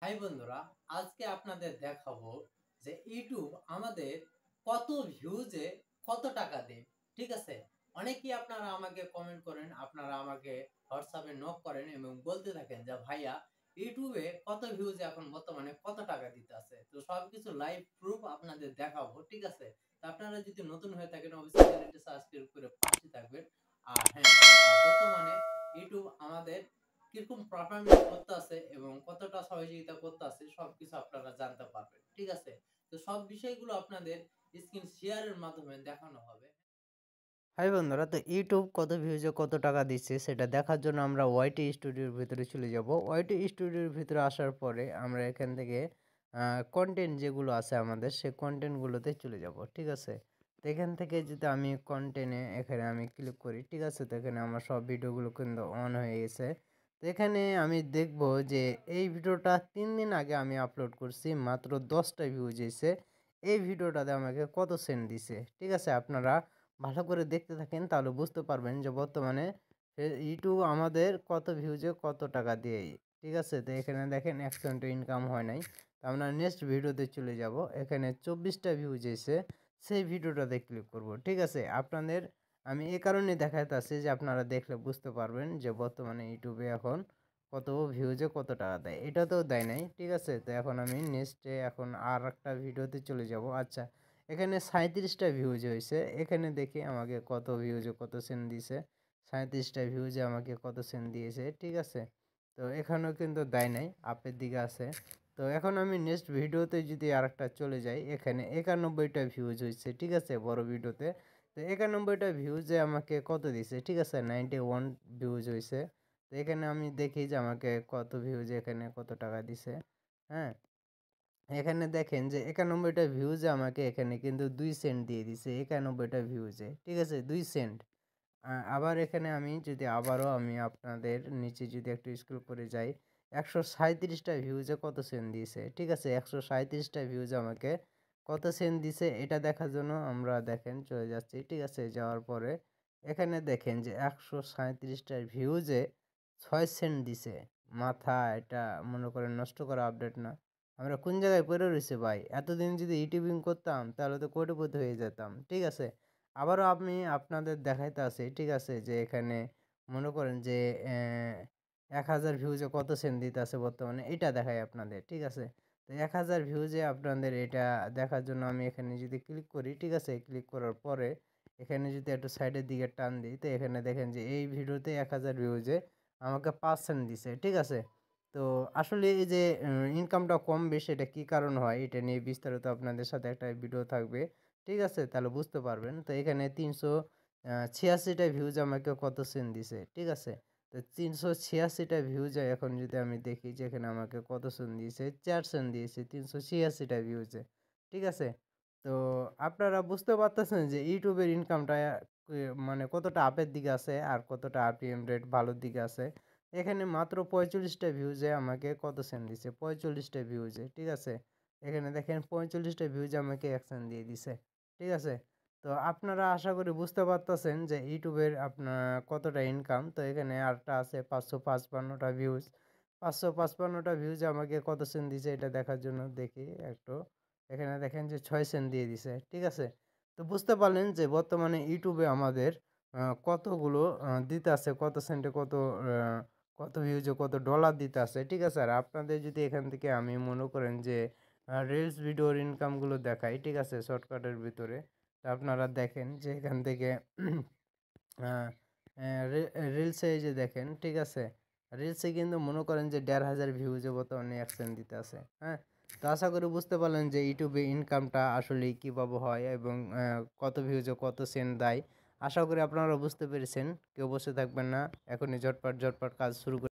High বন্ধুরা, আজকে আপনাদের দেখাবো যে ইউটিউব আমাদের কত ভিউজে কত টাকা দেয়। ঠিক আছে, অনেকেই আপনারা আমাকে কমেন্ট করেন, আপনারা আমাকে হোয়াটসঅ্যাপে নক করেন এবং বলতে থাকেন যে ভাইয়া ইউটিউবে কত ভিউজে এখন বর্তমানে কত টাকা দিতে আছে। তো সবকিছু লাইভ প্রুফ আপনাদের দেখাবো। ঠিক আছে, তো আপনারা যদি নতুন হয়ে থাকেন অবশ্যই চ্যানেলটি সাবস্ক্রাইব করে পাশে থাকবেন। আর হ্যাঁ, বর্তমানে ইউটিউব আমাদের কিরকম পারফরমেন্স করতে আছে এবং কতটা সহযোগিতা করতে আছে সবকিছু আপনারা জানতে পারবেন। ঠিক আছে, তো সব বিষয়গুলো আপনাদের স্ক্রিন শেয়ারের মাধ্যমে দেখানো হবে। হাই বন্ধুরা, তো ইউটিউব কত ভিউজে কত টাকা দিচ্ছে সেটা দেখার জন্য আমরা ওয়াইটি স্টুডিওর ভিতরে চলে যাব। ওয়াইটি স্টুডিওর ভিতরে আসার পরে আমরা এখান থেকে কন্টেন্ট যেগুলো আছে আমাদের সেই কন্টেন্টগুলোতে চলে যাব। ঠিক আছে, তো এখান থেকে যদি আমি কন্টেন্টে এখানে আমি ক্লিক করি, ঠিক আছে, তো এখানে আমার সব ভিডিওগুলো কিন্তু অন হয়ে গেছে। তো এখানে আমি দেখব যে এই ভিডিওটা 3 দিন আগে আমি আপলোড করছি, মাত্র 10টা ভিউজ এসেছে। এই ভিডিওটাতে আমাকে কত সেন্ট দিছে। ঠিক আছে, আপনারা ভালো করে দেখতে থাকেন তাহলে বুঝতে পারবেন যে বর্তমানে ইউটিউব আমাদের কত ভিউজে কত টাকা দেয়। ঠিক আছে, তো এখানে দেখেন 1 সেন্ট ইনকাম হয় নাই। তো আমরা নেক্সট ভিডিওতে চলে যাব। এখানে 24টা ভিউজ এসে সেই ভিডিওটাতে ক্লিক করব। ঠিক আছে, আপনাদের আমি এই কারণে দেখাইতেছি যে আপনারা দেখলে বুঝতে পারবেন যে বর্তমানে ইউটিউবে এখন কত ভিউজে কত টাকা দেয়। এটা তো দেয় নাই। ঠিক আছে, তো এখন আমি নেক্সটে এখন আর একটা ভিডিওতে চলে যাব। আচ্ছা, এখানে 37টা ভিউজ হয়েছে। এখানে দেখি আমাকে কত ভিউজে কত সেন্ট দিছে। 37টা ভিউজে আমাকে কত সেন্ট দিয়েছে। ঠিক আছে, তো এখানেও কিন্তু দেয় নাই, আপের দিকে আছে। তো এখন আমি নেক্সট ভিডিওতে যদি আরেকটা চলে যাই, এখানে 91টা ভিউজ হয়েছে। ঠিক আছে, বড় ভিডিওতে। তো 91টা ভিউজে আমাকে কত দিছে। ঠিক আছে, 91 ভিউজ হয়েছে। তো এখানে আমি দেখি যে আমাকে কত ভিউজে এখানে কত টাকা দিছে। হ্যাঁ, এখানে দেখেন যে 91টা ভিউজে আমাকে এখানে কিন্তু 2 সেন্ট দিয়ে দিছে। 91টা ভিউজে, ঠিক আছে, 2 সেন্ট। আবার এখানে আমি যদি আবারও আমি আপনাদের নিচে যদি একটু স্ক্রল করে যাই, 137টা ভিউজে কত সেন্ট দিয়েছে। ঠিক আছে, 137টা ভিউজে আমাকে কত সেন্ট দিছে এটা দেখার জন্য আমরা দেখেন চলে যাচ্ছি। ঠিক আছে, যাওয়ার পরে এখানে দেখেন যে 137টা ভিউজে 6 সেন্ট দিছে। মাথা এটা মনে করেন নষ্ট করা আপডেট না। আমরা কোন জায়গায় পড়ে রয়েছি ভাই? এতদিন যদি ইউটিউবিং করতাম তাহলে তো কোটিপতি হয়ে যেতাম। ঠিক আছে, আবারও আমি আপনাদের দেখাইতে আছি। ঠিক আছে, যে এখানে মনে করেন যে 1000 ভিউজে কত সেন্ট দিতে আছে বর্তমানে এটা দেখাই আপনাদের। ঠিক আছে, তো 1000 ভিউজে আপনাদের এটা দেখার জন্য আমি এখানে যদি ক্লিক করি, ঠিক আছে, ক্লিক করার পরে এখানে যদি একটু সাইডের দিকে টান দিই, তো এখানে দেখেন যে এই ভিডিওতে 1000 ভিউজে আমাকে 5 সেন্ট দিছে। ঠিক আছে, তো আসলে এই যে ইনকামটা কম বেশি এটা কী কারণ হয় এটা নিয়ে বিস্তারিত আপনাদের সাথে একটা ভিডিও থাকবে। ঠিক আছে, তাহলে বুঝতে পারবেন। তো এখানে 386টা ভিউজ আমাকে কত সেন্ট দিছে। ঠিক আছে, তো 386টা ভিউজে এখন যদি আমি দেখি যে এখানে আমাকে কত সেন্ট দিয়েছে, 4 সেন্ট দিয়েছে 386টা ভিউজে। ঠিক আছে, তো আপনারা বুঝতে পারতেছেন যে ইউটিউবের ইনকামটা মানে কতটা আপের দিকে আছে আর কতটা আরপিএম রেট ভালোর দিকে আছে। এখানে মাত্র 45টা ভিউজে আমাকে কত সেন্ট দিছে, 45টা ভিউজে। ঠিক আছে, এখানে দেখেন 45টা ভিউজে আমাকে 1 সেন্ট দিয়ে দিছে। ঠিক আছে, তো আপনারা আশা করি বুঝতে পারতেছেন যে ইউটিউবের আপনার কতটা ইনকাম। তো এখানে আরটা আছে 555টা ভিউজ। 555টা ভিউজে আমাকে কত সেন্ট দিছে এটা দেখার জন্য দেখি একটু। এখানে দেখেন যে 6 সেন্ট দিয়ে দিছে। ঠিক আছে, তো বুঝতে পারলেন যে বর্তমানে ইউটিউবে আমাদের কতগুলো দিতে আছে, কত সেন্টে কত ভিউজে কত ডলার দিতে আছে। ঠিক আছে, আর আপনাদের যদি এখান থেকে আমি মনে করেন যে রিলস ভিডিওর ইনকামগুলো দেখাই। ঠিক আছে, শর্টকাটের ভিতরে তো আপনারা দেখেন যে এখান থেকে রিলসে এই যে দেখেন। ঠিক আছে, রিলসে কিন্তু মনে করেন যে 1500 ভিউজে বর্তমানে 1 সেন্ট দিতে আছে। হ্যাঁ, তো আশা করি বুঝতে পারলেন যে ইউটিউবে ইনকামটা আসলে কীভাবে হয় এবং কত ভিউজে কত সেন্ট দেয়। আশা করি আপনারা বুঝতে পেরেছেন। কেউ বসে থাকবেন না, এখনই ঝটপট ঝটপট কাজ শুরু করে